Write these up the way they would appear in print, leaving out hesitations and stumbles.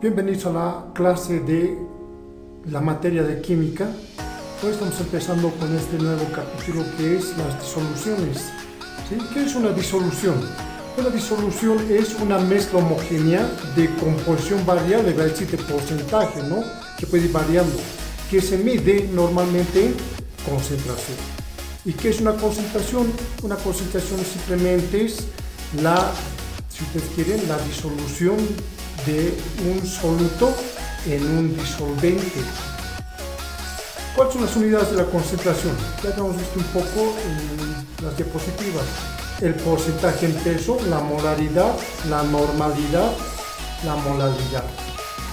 Bienvenidos a la clase de la materia de química. Hoy estamos empezando con este nuevo capítulo que es las disoluciones. ¿Sí? ¿Qué es una disolución? Una disolución es una mezcla homogénea de composición variable, va a decir de porcentaje, ¿no? Que puede ir variando, que se mide normalmente en concentración. ¿Y qué es una concentración? Una concentración simplemente es si ustedes quieren, la disolución de un soluto en un disolvente. ¿Cuáles son las unidades de la concentración? Ya hemos visto un poco en las diapositivas. El porcentaje en peso, la molaridad, la normalidad, la molalidad.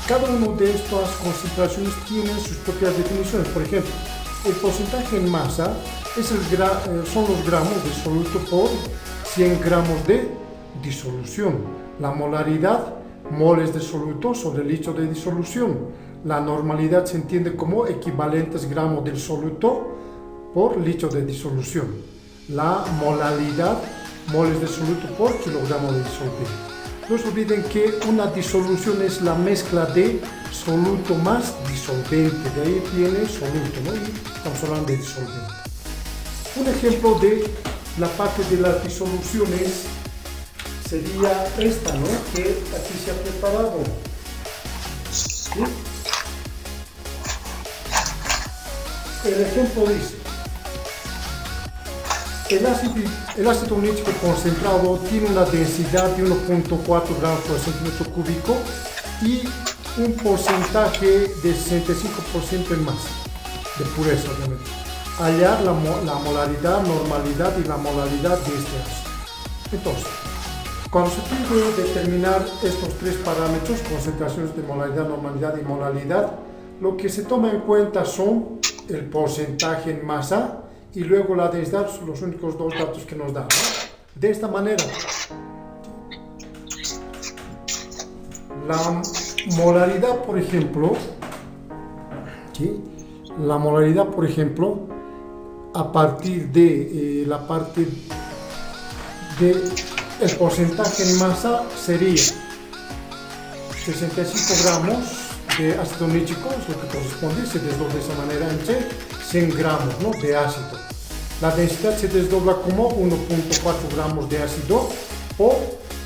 Cada una de estas concentraciones tiene sus propias definiciones. Por ejemplo, el porcentaje en masa son los gramos de soluto por 100 gramos de disolución. La molaridad, moles de soluto sobre litro de disolución. La normalidad se entiende como equivalentes gramos del soluto por litro de disolución. La molalidad, moles de soluto por kilogramo de disolvente. No se olviden que una disolución es la mezcla de soluto más disolvente. De ahí viene soluto, ¿no? Y estamos hablando de disolvente. Un ejemplo de la parte de las disoluciones sería esta, ¿no? Que aquí se ha preparado. ¿Sí? El ejemplo dice: el ácido nítrico concentrado tiene una densidad de 1.4 gramos por centímetro cúbico y un porcentaje de 65% en masa, de pureza, obviamente. Hallar la molaridad, normalidad y la molalidad de este ácido. Entonces, cuando se tiene que determinar estos tres parámetros, concentraciones de molaridad, normalidad y molalidad, lo que se toma en cuenta son el porcentaje en masa y luego la densidad, son los únicos dos datos que nos dan, ¿no? De esta manera, la molaridad, por ejemplo, ¿sí? La molaridad, por ejemplo, a partir de la parte de el porcentaje en masa sería 65 gramos de ácido nítrico, es lo que corresponde, se desdobla de esa manera entre 100 gramos, ¿no? De ácido. La densidad se desdobla como 1.4 gramos de ácido por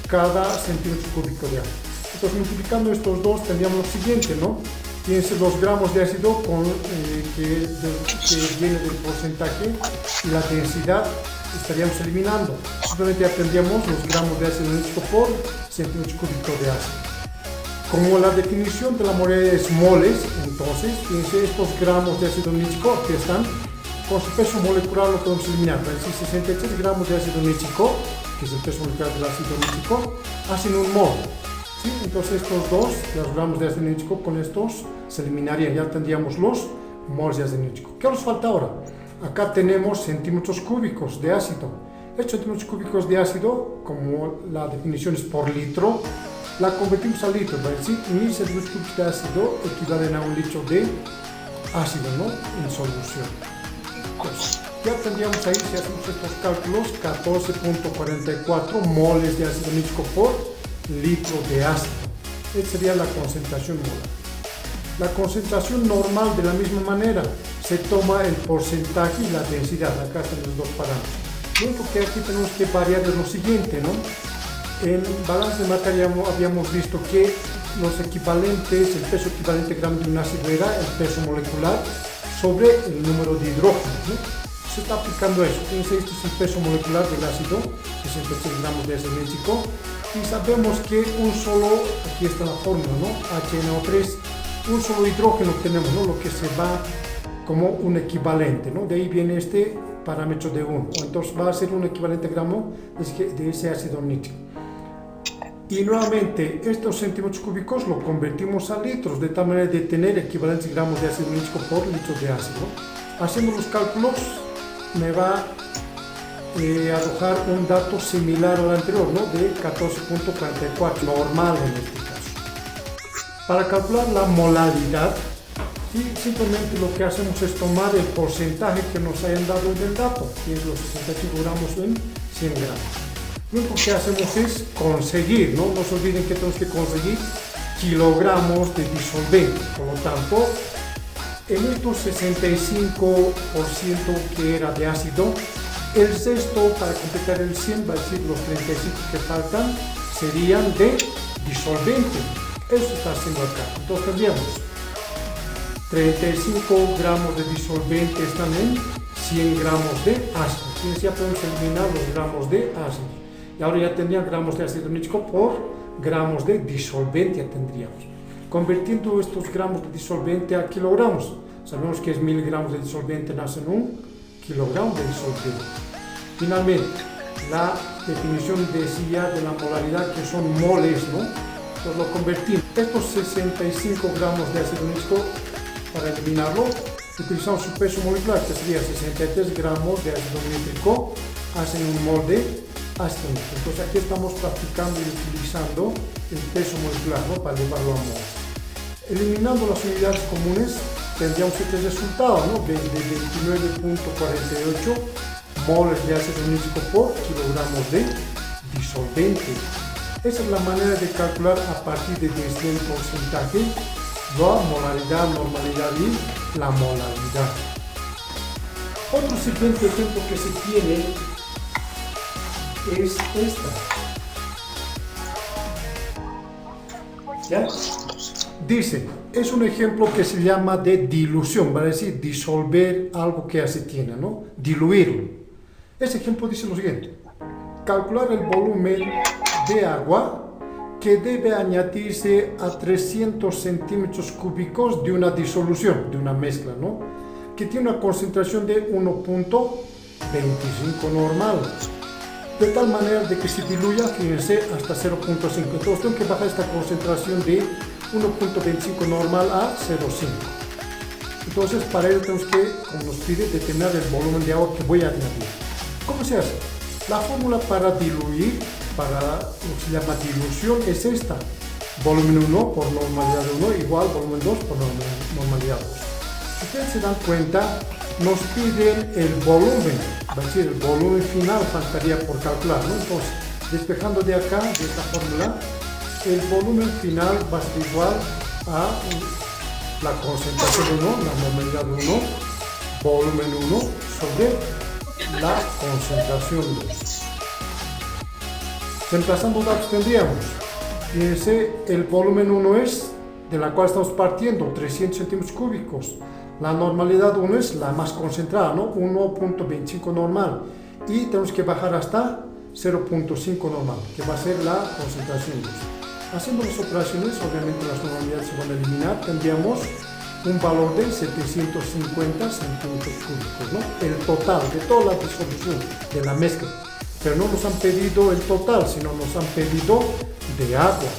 cada centímetro cúbico de agua. Entonces, multiplicando estos dos tendríamos lo siguiente, ¿no? Fíjense los gramos de ácido que viene del porcentaje y la densidad estaríamos eliminando. Simplemente ya tendríamos los gramos de ácido nítrico por centímetro cúbico de ácido. Como la definición de la molaridad es moles, entonces, fíjense, estos gramos de ácido nítrico que están con su peso molecular lo podemos eliminar. Es decir, 63 gramos de ácido nítrico, que es el peso molecular del ácido nítrico, hacen un mol. ¿Sí? Entonces estos dos, los gramos de ácido nítrico, con estos se eliminarían, ya tendríamos los moles de ácido nítrico. ¿Qué nos falta ahora? Acá tenemos centímetros cúbicos de ácido. Estos centímetros cúbicos de ácido, como la definición es por litro, la convertimos a litro, ¿vale? ¿Sí? 1000 centímetros cúbicos de ácido equivalen a un litro de ácido, ¿no? En solución. Pues, ya tendríamos ahí, si hacemos estos cálculos, 14.44 moles de ácido nítrico por litro de ácido. Esta sería la concentración molar. La concentración normal, de la misma manera, se toma el porcentaje y la densidad. Acá están los dos parámetros. Lo único que aquí tenemos que variar es lo siguiente, ¿no? En balance de materia habíamos visto que los equivalentes, el peso equivalente gramo de un ácido era el peso molecular sobre el número de hidrógenos, ¿no? Se está aplicando eso. Fíjense, este es el peso molecular del ácido, 63 gramos de ácido nítrico, y sabemos que un solo, aquí está la fórmula, ¿no? HNO3, un solo hidrógeno tenemos, ¿no? Lo que se va como un equivalente, ¿no? De ahí viene este parámetro de 1, entonces va a ser un equivalente gramo de ese ácido nítrico. Y nuevamente, estos centímetros cúbicos lo convertimos a litros, de tal manera de tener equivalentes gramos de ácido nítrico por litro de ácido. Haciendo los cálculos, me va a arrojar un dato similar al anterior, ¿no? De 14.44, normal en este caso. Para calcular la molaridad, simplemente lo que hacemos es tomar el porcentaje que nos hayan dado del dato, que es los 65 gramos en 100 gramos. Lo único que hacemos es conseguir, ¿no? No se olviden que tenemos que conseguir kilogramos de disolvente. Por lo tanto, en estos 65% que era de ácido, el resto para completar el 100, va a decir los 35 que faltan, serían de disolvente. Eso se está haciendo acá. Entonces tendríamos 35 gramos de disolvente están en 100 gramos de ácido. Entonces ya podemos eliminar los gramos de ácido. Y ahora ya tendrían gramos de ácido nítrico por gramos de disolvente, ya tendríamos. Convirtiendo estos gramos de disolvente a kilogramos. Sabemos que es 1000 gramos de disolvente nacen 1 kilogramo de disolvente. Finalmente, la definición decía de la molaridad que son moles, ¿no? Entonces lo convertimos. Estos 65 gramos de ácido nítrico, para eliminarlo, utilizamos su peso molecular, que sería 63 gramos de ácido nítrico, hacen un mol de ácido nítrico. Entonces aquí estamos practicando y utilizando el peso molecular, ¿no? Para llevarlo a moles. Eliminando las unidades comunes, tendríamos este resultado, ¿no? De 29.48 moles de ácido nítrico por kilogramos de disolvente. Esa es la manera de calcular a partir de este porcentaje la molaridad, normalidad y la molaridad. Otro siguiente ejemplo que se tiene es esta. ¿Ya? Dice, es un ejemplo que se llama de dilución, va a decir disolver algo que ya se tiene, ¿no? Diluirlo. Ese ejemplo dice lo siguiente: calcular el volumen de agua que debe añadirse a 300 centímetros cúbicos de una disolución, de una mezcla, ¿no? Que tiene una concentración de 1.25 normal, de tal manera de que se diluya, fíjense, hasta 0.5. Entonces tengo que bajar esta concentración de 1.25 normal a 0.5. Entonces para ello tenemos que, como nos pide, determinar el volumen de agua que voy a añadir. ¿Cómo se hace? La fórmula para diluir, para lo que se llama dilución, es esta: volumen 1 por normalidad 1 igual volumen 2 por normalidad 2. Si ustedes se dan cuenta, nos piden el volumen, va a decir el volumen final faltaría por calcular, ¿no? Entonces, despejando de acá, de esta fórmula, el volumen final va a ser igual a la concentración 1, la normalidad 1, volumen 1 sobre la concentración 2. Reemplazando datos tendríamos, fíjense, el volumen 1 es, de la cual estamos partiendo, 300 centímetros cúbicos. La normalidad 1 es la más concentrada, ¿no? 1.25 normal. Y tenemos que bajar hasta 0.5 normal, que va a ser la concentración 2. Haciendo las operaciones, obviamente las normalidades se van a eliminar, tendríamos un valor de 750 centímetros cúbicos, ¿no? El total de toda la disolución de la mezcla. Pero no nos han pedido el total, sino nos han pedido de agua.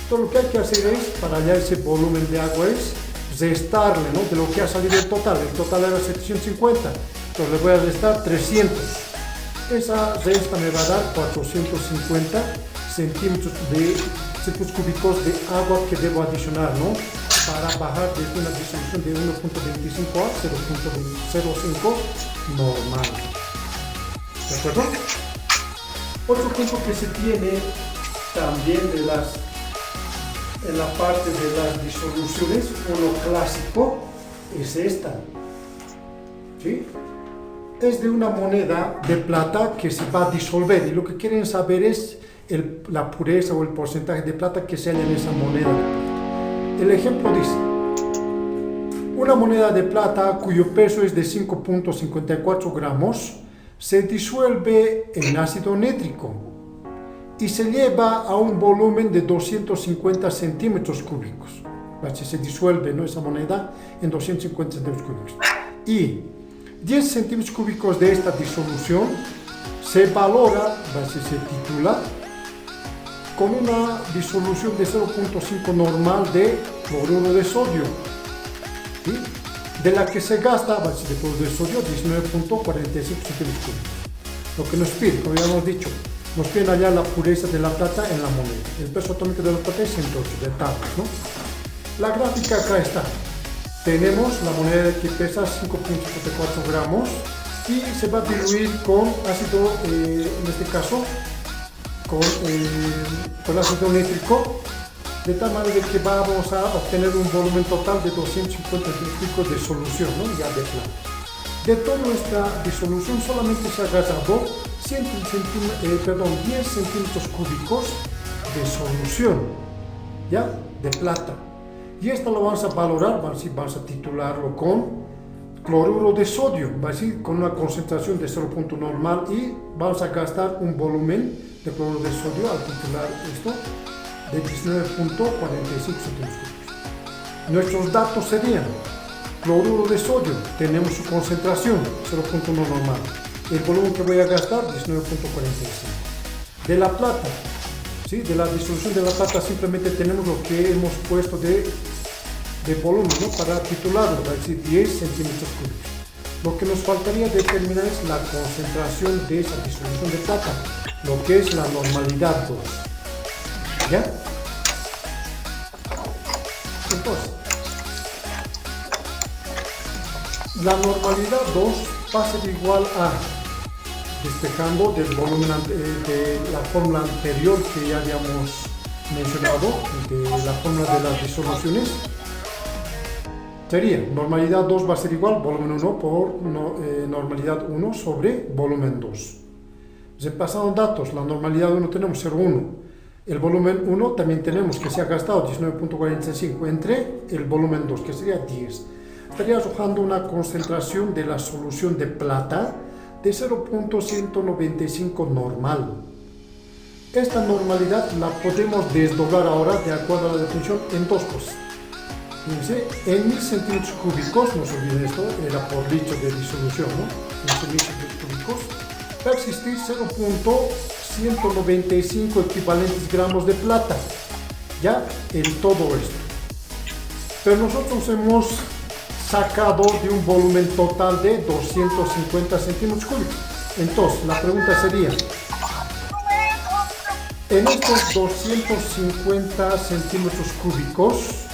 Entonces lo que hay que hacer es, para hallar ese volumen de agua, es restarle, ¿no? De lo que ha salido el total. El total era 750, entonces le voy a restar 300. Esa resta me va a dar 450 centímetros cúbicos de agua que debo adicionar, ¿no? Para bajar desde una disolución de 1.25 a 0.05 normal. ¿De acuerdo? Otro punto que se tiene también en la parte de las disoluciones, uno clásico, es esta. ¿Sí? Es de una moneda de plata que se va a disolver, y lo que quieren saber es la pureza o el porcentaje de plata que se halla en esa moneda de plata. El ejemplo dice: una moneda de plata cuyo peso es de 5.54 gramos se disuelve en ácido nítrico y se lleva a un volumen de 250 centímetros cúbicos. Se disuelve, ¿no?, esa moneda en 250 centímetros cúbicos. Y 10 centímetros cúbicos de esta disolución se valora, se titula, con una disolución de 0.5 normal de cloruro de sodio, ¿sí?, de la que se gasta, de cloruro de sodio, 19.45 centímetros cúbicos. Lo que nos pide, como ya hemos dicho, nos piden hallar la pureza de la plata en la moneda. El peso atómico de la plata es 108 de tablas, ¿no? La gráfica acá está. Tenemos la moneda que pesa 5.54 gramos y se va a diluir con ácido, en este caso, con ácido nítrico, de tal manera que vamos a obtener un volumen total de 250 centímetros de solución, ¿no? Ya de plata. De toda esta disolución solamente se ha gastado 10 centímetros cúbicos de solución, ¿ya? De plata. Y esto lo vamos a valorar, vamos a titularlo con cloruro de sodio, con una concentración de 0 punto normal, y vamos a gastar un volumen de cloruro de sodio al titular esto de 19.45 centímetros cúbicos. Nuestros datos serían: cloruro de sodio, tenemos su concentración 0.1 normal, el volumen que voy a gastar 19.45. De la plata, ¿sí? De la disolución de la plata simplemente tenemos lo que hemos puesto de volumen, ¿no? Para titularlo, es decir, 10 centímetros cúbicos. Lo que nos faltaría determinar es la concentración de esa disolución de plata, lo que es la normalidad 2. ¿Ya? Entonces, la normalidad 2 va a ser igual a, despejando del volumen de la fórmula anterior que ya habíamos mencionado, de la fórmula de las disoluciones, sería normalidad 2 va a ser igual volumen 1 por normalidad 1 sobre volumen 2. Repasando datos, la normalidad 1 tenemos 0,1. El volumen 1 también tenemos que se ha gastado 19.45 entre el volumen 2, que sería 10. Estaría arrojando una concentración de la solución de plata de 0.195 normal. Esta normalidad la podemos desdoblar ahora, de acuerdo a la definición, en dos cosas. Fíjense, en 1000 centímetros cúbicos, no se olviden esto, era por litro de disolución, ¿no? 1000 centímetros cúbicos, va a existir 0.195 equivalentes gramos de plata, ya en todo esto. Pero nosotros hemos sacado de un volumen total de 250 centímetros cúbicos. Entonces, la pregunta sería: en estos 250 centímetros cúbicos,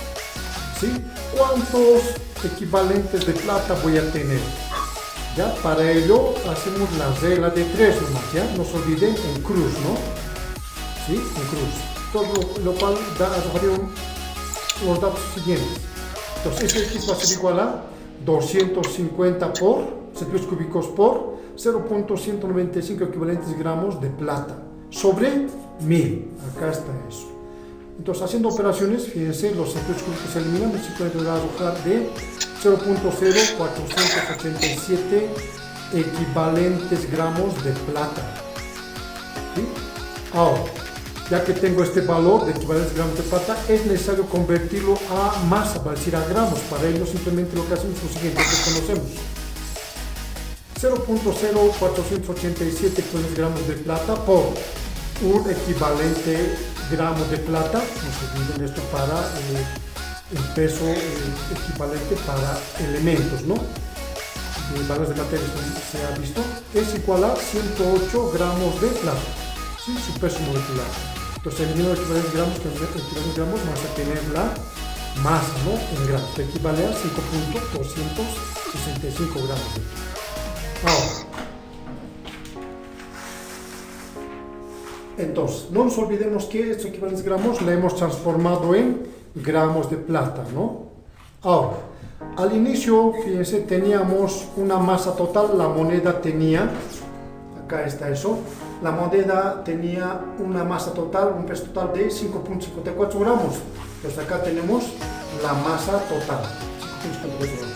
¿sí? ¿Cuántos equivalentes de plata voy a tener? ¿Ya? Para ello hacemos la regla de 3 nomás, ¿ya? No se olviden, en cruz, ¿no? ¿Sí? En cruz. Todo lo cual arrojaría los datos siguientes. Entonces, este X va a ser igual a 250 centímetros cúbicos por 0.195 equivalentes gramos de plata sobre 1000. Acá está eso. Entonces, haciendo operaciones, fíjense, los centímetros cúbicos se eliminan, y simplemente voy a arrojar de 0.0487 equivalentes gramos de plata. ¿Sí? Ahora, ya que tengo este valor de equivalentes gramos de plata, es necesario convertirlo a masa, para decir a gramos. Para ello, simplemente lo que hacemos es lo siguiente, que conocemos: 0.0487 equivalentes gramos de plata por un equivalente gramo de plata, no se olviden esto, para el peso equivalente para elementos, ¿no? Valores de materia se ha visto, es igual a 108 gramos de plata, ¿sí? Su peso molecular. Entonces, eliminando equivalentes gramos, vamos a tener la masa, ¿no? En gramos, que equivale a 5.265 gramos de plata. Ahora, entonces, no nos olvidemos que estos equivalentes gramos la hemos transformado en gramos de plata, ¿no? Ahora, al inicio, fíjense, teníamos una masa total, la moneda tenía, acá está eso, la moneda tenía una masa total, un peso total de 5.54 gramos. Entonces acá tenemos la masa total, 5.54 gramos.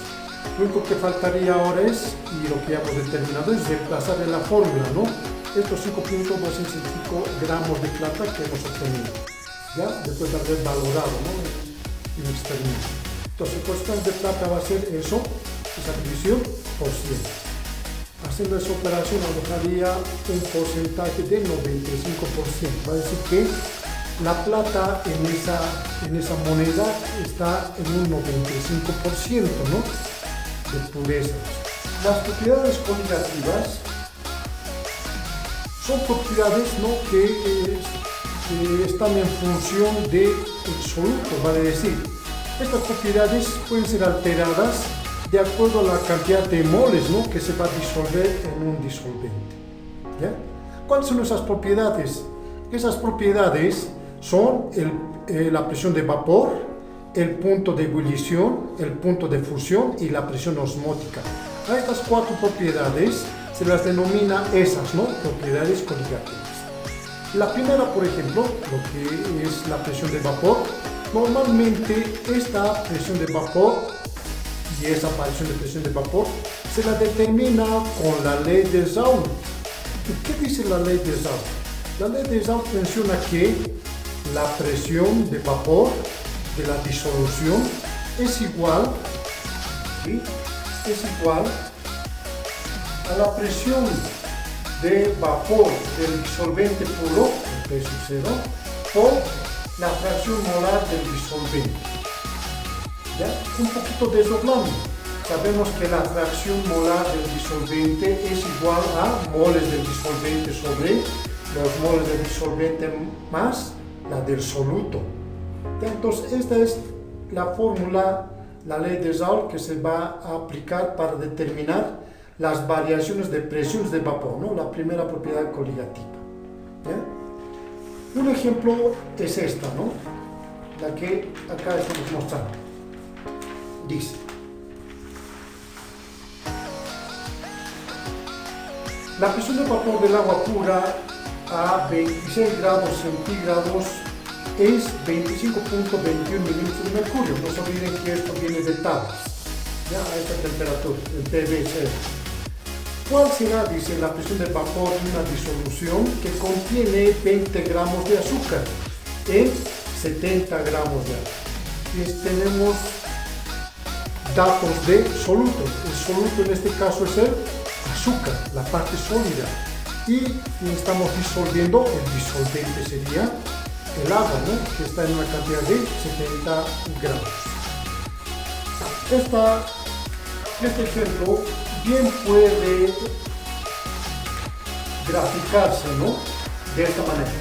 Lo único que faltaría ahora es, y lo que ya hemos determinado, es reemplazar en la fórmula, ¿no? Estos 5.265 gramos de plata que hemos obtenido, ¿ya? Después de haber valorado, ¿no? En el experimento. Entonces, el porcentaje de plata va a ser eso, esa división por 100. Haciendo esa operación arrojaría un porcentaje de 95%. Va a decir que la plata en esa moneda está en un 95%, ¿no? De pureza. Las propiedades coligativas son propiedades, ¿no? que están en función del soluto, vale decir. Estas propiedades pueden ser alteradas de acuerdo a la cantidad de moles, ¿no? que se va a disolver en un disolvente. ¿Ya? ¿Cuáles son esas propiedades? Esas propiedades son la presión de vapor, el punto de ebullición, el punto de fusión y la presión osmótica. A estas 4 propiedades se las denomina esas, ¿no?, propiedades coligativas. La primera, por ejemplo, lo que es la presión de vapor, normalmente esta presión de vapor y esa aparición de presión de vapor se la determina con la ley de Joule. ¿Qué dice la ley de Joule? La ley de Joule menciona que la presión de vapor de la disolución es igual, ¿sí?, es igual a la presión de vapor del disolvente puro, P sub 0, por la fracción molar del disolvente. ¿Ya? Un poquito desdoblando. Sabemos que la fracción molar del disolvente es igual a moles del disolvente sobre los moles del disolvente más la del soluto. Entonces, esta es la fórmula, la ley de Joule, que se va a aplicar para determinar las variaciones de presiones de vapor, ¿no?, la primera propiedad coligativa. ¿Ya? Un ejemplo es esta, ¿no?, la que acá estamos mostrando. Dice: la presión de vapor del agua pura a 26 grados centígrados es 25.21 milímetros de mercurio. No se olviden que esto viene de tablas, ya, a esta temperatura, el PV0. ¿Cuál será, dice, la presión de vapor de una disolución que contiene 20 gramos de azúcar en 70 gramos de agua? Y tenemos datos de soluto. El soluto en este caso es el azúcar, la parte sólida. Y estamos disolviendo, el disolvente sería el agua, ¿no?, que está en una cantidad de 70 gramos. Este ejemplo bien puede graficarse, ¿no?, de esta manera.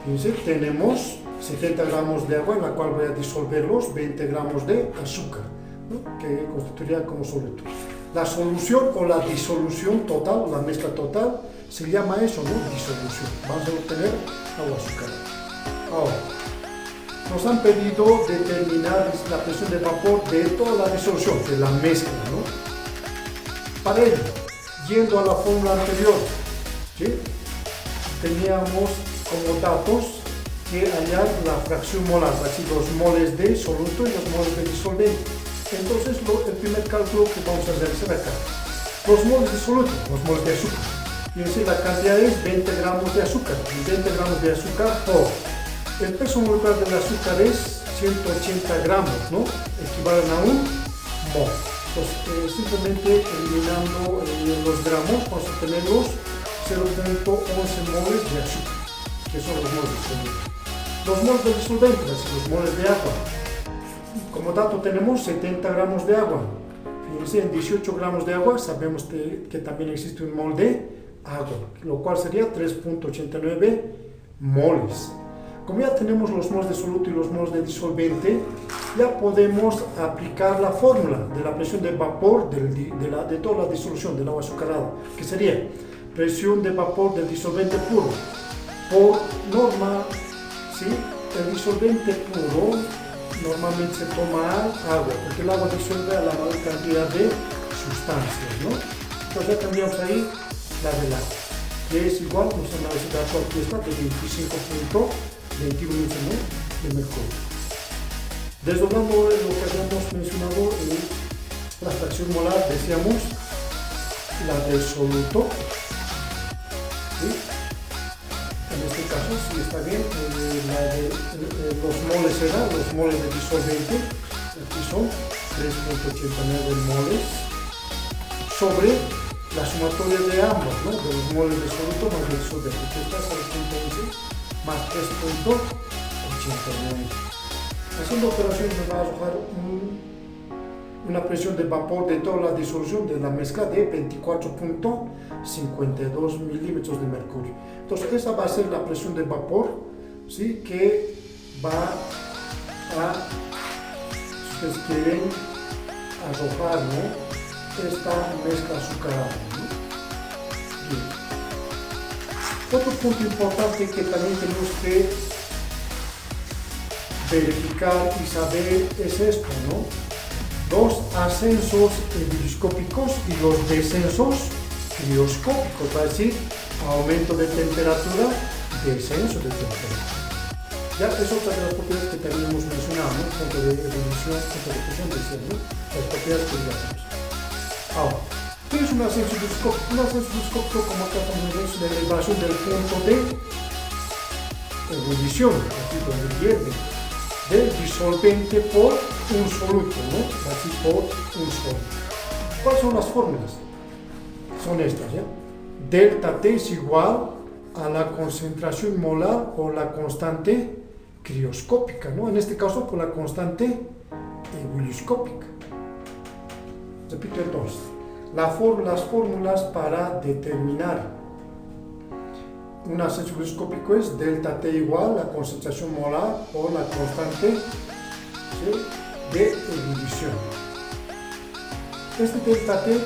Fíjense, tenemos 70 gramos de agua en la cual voy a disolver los 20 gramos de azúcar, ¿no?, que constituiría como soluto. La solución o la disolución total, la mezcla total, se llama eso, ¿no?, disolución. Vamos a obtener agua azucarada. Ahora, nos han pedido determinar la presión de vapor de toda la disolución, de la mezcla, ¿no? Para ello, yendo a la fórmula anterior, ¿sí?, teníamos como datos que hallar la fracción molar, así los moles de soluto y los moles de disolvente. Entonces, el primer cálculo que vamos a realizar acá, los moles de soluto, los moles de azúcar. Fíjense, la cantidad es 20 gramos de azúcar. 20 gramos de azúcar por el peso molecular del azúcar es 180 gramos, ¿no?, equivalen a un mol. Entonces, simplemente eliminando los gramos, vamos a tener los 0.11 moles de azúcar, que son los moles de soluto. Los moles de disolvente, los moles de agua. Como dato tenemos 70 gramos de agua. Fíjense, en 18 gramos de agua sabemos que también existe un mol de agua, lo cual sería 3.89 moles. Como ya tenemos los moles de soluto y los moles de disolvente, ya podemos aplicar la fórmula de la presión de vapor de toda la disolución del agua azucarada, que sería presión de vapor del disolvente puro por norma, ¿sí?, el disolvente puro normalmente se toma agua, porque el agua disuelve a la mayor cantidad de sustancias, ¿no? Entonces ya tendríamos ahí la del agua, que es igual, nos han dado aquí esta, de 25.21 milímetros de mercurio. Desdoblando lo que habíamos mencionado, la fracción molar, decíamos, la del soluto, ¿sí? En este caso, si está bien, los moles eran los moles de disolvente, aquí son 3.89 moles, sobre la sumatoria de ambos, ¿no?, de los moles de soluto más de disolvente, que está 0.11 más 3.89. Haciendo operaciones nos va a arrojar una presión de vapor de toda la disolución de la mezcla de 24.52 milímetros de mercurio. Entonces, esa va a ser la presión de vapor, ¿sí?, que va a, si ustedes quieren, arrojar, ¿no?, esta mezcla azucarada, ¿no? Bien. Otro punto importante que también tenemos que verificar y saber es esto, ¿no? Los ascensos ebullioscópicos y los descensos crioscópicos, es decir, aumento de temperatura, descenso de temperatura. Ya es otra de las propiedades que también hemos mencionado, ¿no? Punto de ebullición, punto de fusión, descenso, ¿no? Las propiedades que ya tenemos. Ahora, ¿qué es un ascenso ebullioscópico? Un ascenso ebullioscópico, como acá también vemos, la elevación del punto de ebullición, así donde pierde, del disolvente por un soluto, ¿no? Así por un soluto. ¿Cuáles son las fórmulas? Son estas, ¿ya? Delta T es igual a la concentración molar por la constante crioscópica, ¿no? En este caso por la constante ebullioscópica. Repito entonces, las fórmulas para determinar un ascenso ebullioscópico es delta T igual a la concentración molar por la constante, ¿sí?, de ebullición. Este delta T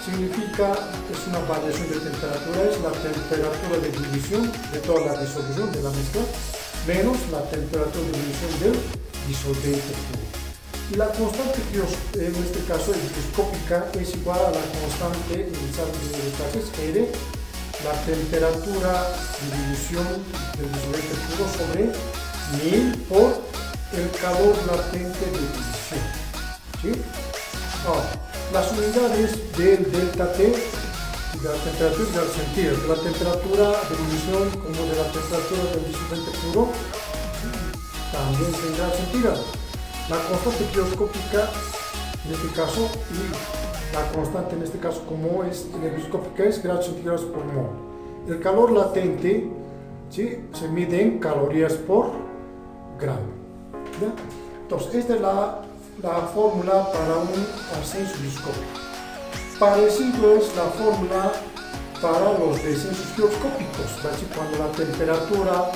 significa, es una variación de temperatura, es la temperatura de ebullición de toda la disolución de la mezcla menos la temperatura de ebullición del disolvente puro. Y la constante, en este caso ebullioscópica, es igual a la constante de gases R, la temperatura de ebullición del disolvente puro sobre 1000 por el calor latente de ebullición. ¿Sí? Ahora, las unidades del delta T, de la temperatura y del centígrado, de la temperatura de ebullición como de la temperatura del disolvente puro, también se grado centígrado. La constante crioscópica, en este caso, y la constante en este caso, como es la ebullioscópica, es grados centígrados por mol. El calor latente, ¿sí?, se mide en calorías por gramo. ¿Ya? Entonces, esta es la fórmula para un ascenso ebullioscópico. Parecido es la fórmula para los descensos crioscópicos, ¿sí?, cuando la temperatura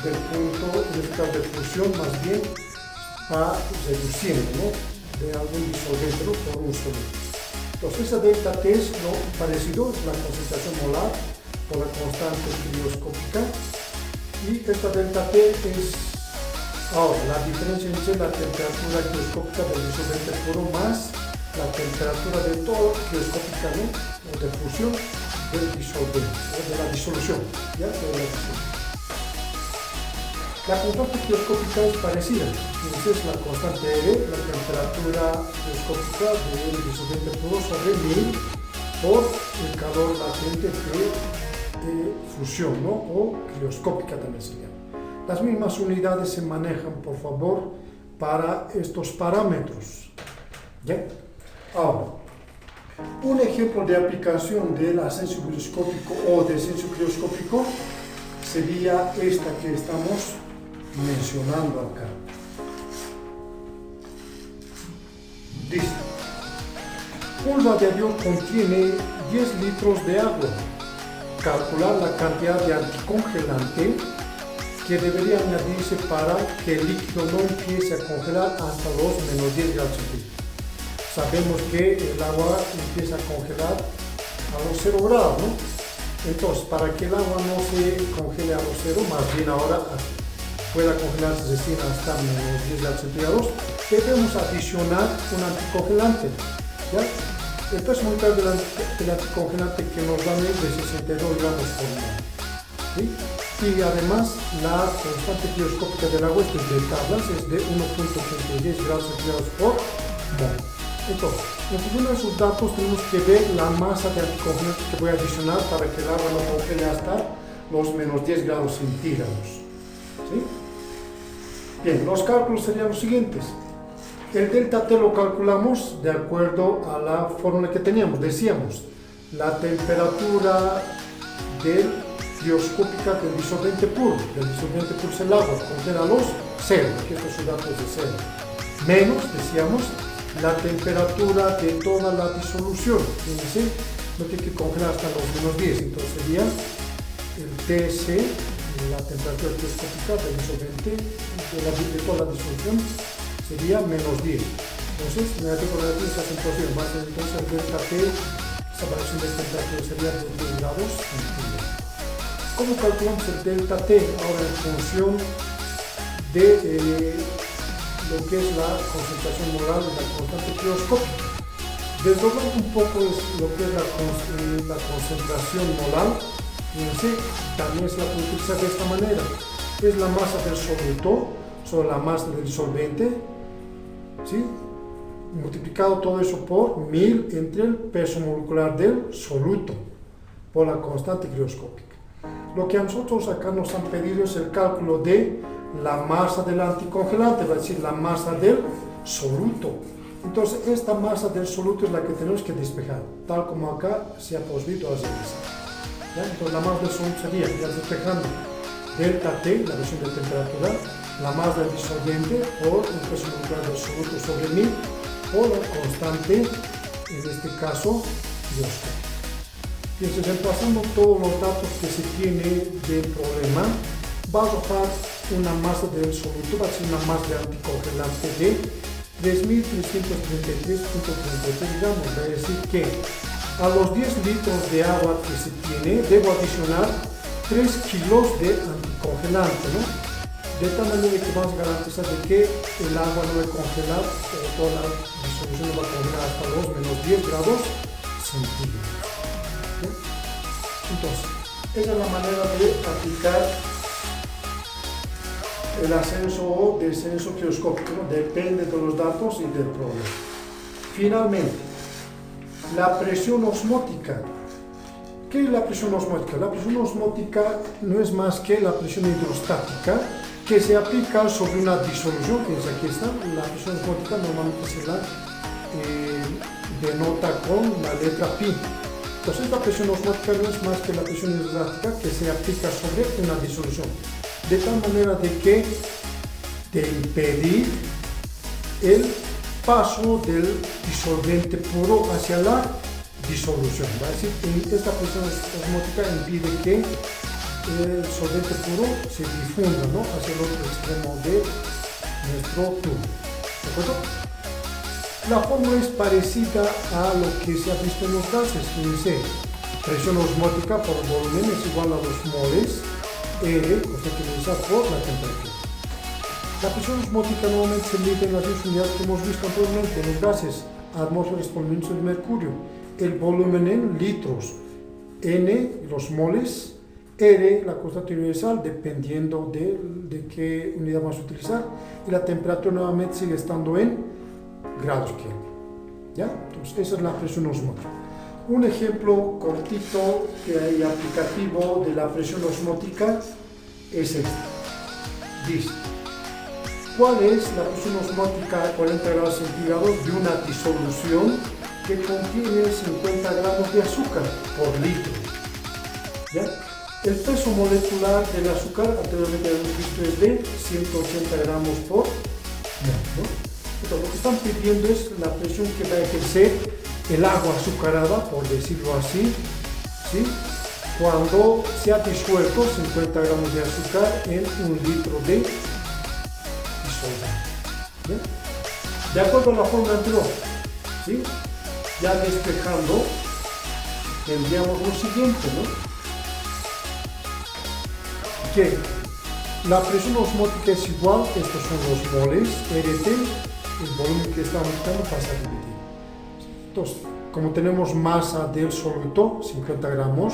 del punto, en este caso de fusión, más bien va reduciendo, ¿no?, de algún disolvente, ¿no?, por un soluto. Entonces, esa delta T es lo parecido, es la concentración molar por la constante crioscópica, y esta delta T es ahora la diferencia entre la temperatura crioscópica del disolvente puro más la temperatura de todo crioscópica, ¿no?, o de fusión del disolvente, o de la disolución, ¿ya? De la disolución. La constante crioscópica es parecida, entonces la constante R, la temperatura crioscópica del disolvente puro sobre 1000 por el calor latente de fusión, ¿no?, o crioscópica también se llama. Las mismas unidades se manejan, por favor, para estos parámetros. ¿Ya? Ahora, un ejemplo de aplicación del ascenso ebullioscópico o descenso crioscópico sería esta que estamos mencionando acá. Dice, un radiador contiene 10 litros de agua. Calcular la cantidad de anticongelante que debería añadirse para que el líquido no empiece a congelar hasta los menos 10 grados centígrados. Sabemos que el agua empieza a congelar a los 0 grados, ¿no? Entonces, para que el agua no se congele a los 0, más bien ahora pueda congelarse recién hasta menos 10 grados centígrados, debemos adicionar un anticongelante, ¿ya? El peso molecular del anticongelante que nos dan es de 62 gramos por mol, ¿sí? Y además la constante crioscópica del agua, esto es de tablas, es de 1.86 grados centígrados por mol. Entonces, en función de esos datos tenemos que ver la masa de anticongelante que voy a adicionar para que el agua no congele hasta los menos 10 grados centígrados, ¿sí? Bien, los cálculos serían los siguientes. El delta T lo calculamos de acuerdo a la fórmula que teníamos. Decíamos, la temperatura crioscópica del disolvente puro. El disolvente puro es el agua, congela a los 0, aquí estos son datos de 0. Menos, decíamos, la temperatura de toda la disolución. Fíjense, no tiene que congelar hasta los menos 10, entonces sería el TC, la temperatura crioscópica del disolvente de toda la disolución, sería menos 10. Entonces, negativo negativo se hacen posible, más entonces el delta T, esa variación de temperatura sería de 10 grados centígrados. ¿Cómo calculamos el delta T? Ahora en función de lo que es la concentración molar de la constante crioscópica. Desdoblando un poco lo que es la concentración molar, también se la puede utilizar de esta manera. Es la masa del soluto sobre la masa del disolvente, ¿sí? Multiplicado todo eso por 1000 entre el peso molecular del soluto por la constante crioscópica. Lo que a nosotros acá nos han pedido es el cálculo de la masa del anticongelante, va a decir la masa del soluto. Entonces esta masa del soluto es la que tenemos que despejar, tal como acá se ha posido hacer. Entonces la masa del soluto sería, ya despejando, delta T, la versión de temperatura, la masa del disolvente por el peso molecular del soluto sobre 1000 por la constante, en este caso, crioscópica. Entonces, reemplazando todos los datos que se tiene del problema, va a arrojar una masa del soluto, va a ser una masa de anticongelante de 3.333.33 gramos. Va a decir que a los 10 litros de agua que se tiene, debo adicionar 3 kilos de anticongelante, ¿no? De tal manera que vamos a garantizar de que el agua no va a congelar, toda la disolución no va a congelar hasta los menos 10 grados centígrados. ¿Sí? Entonces, esa es la manera de aplicar el ascenso o descenso crioscópico, ¿no? Depende de los datos y del problema. Finalmente, la presión osmótica. ¿Qué es la presión osmótica? La presión osmótica no es más que la presión hidrostática que se aplica sobre una disolución, que es aquí está. La presión osmótica normalmente se la denota con la letra pi. Entonces la presión osmótica no es más que la presión hidrostática que se aplica sobre una disolución, de tal manera de que de impedir el paso del disolvente puro hacia la disolución. Va a decir, esta presión osmótica impide que el solvente puro se difunda, ¿no?, hacia el otro extremo de nuestro tubo. ¿De acuerdo? La fórmula es parecida a lo que se ha visto en los gases. Fíjense, presión osmótica por volumen es igual a los moles R, constante por la temperatura. La presión osmótica normalmente se mide en las dos unidades que hemos visto anteriormente en los gases: atmósferas por milímetros de mercurio, el volumen en litros, N, los moles, R, la constante universal, dependiendo de qué unidad vamos a utilizar, y la temperatura nuevamente sigue estando en grados Kelvin. ¿Ya? Entonces, esa es la presión osmótica. Un ejemplo cortito y aplicativo de la presión osmótica es este. Dice, ¿cuál es la presión osmótica a 40 grados centígrados de una disolución que contiene 50 gramos de azúcar por litro? ¿Ya? El peso molecular del azúcar, anteriormente hemos visto, es de 180 gramos por mol, ¿no? Entonces, lo que están pidiendo es la presión que va a ejercer el agua azucarada, por decirlo así, ¿sí?, cuando se ha disuelto 50 gramos de azúcar en 1 litro de disolvente. ¿Bien? De acuerdo a la fórmula anterior, ¿sí?, ya despejando, tendríamos lo siguiente, ¿no?, que la presión osmótica es igual, estos son los moles, RT, el volumen que estamos buscando pasa a dividir. Entonces, como tenemos masa del soluto, 50 gramos,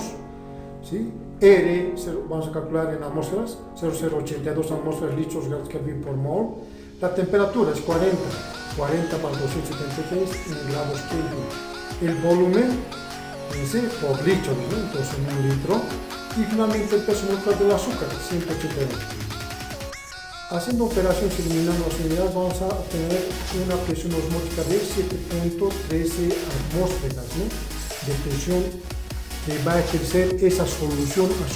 ¿sí?, R, vamos a calcular en atmósferas, 0,082 atmósferas litros grados Kelvin por mol. La temperatura es 40 para 273 en grados Kelvin. El volumen, fíjense, por litro, ¿no?, entonces en 1 litro. Y finalmente el peso molecular del azúcar, 182. Haciendo operaciones y eliminando las unidades, vamos a obtener una presión osmótica de 7.13 atmósferas, ¿no?, de presión que va a ejercer esa solución azúcar.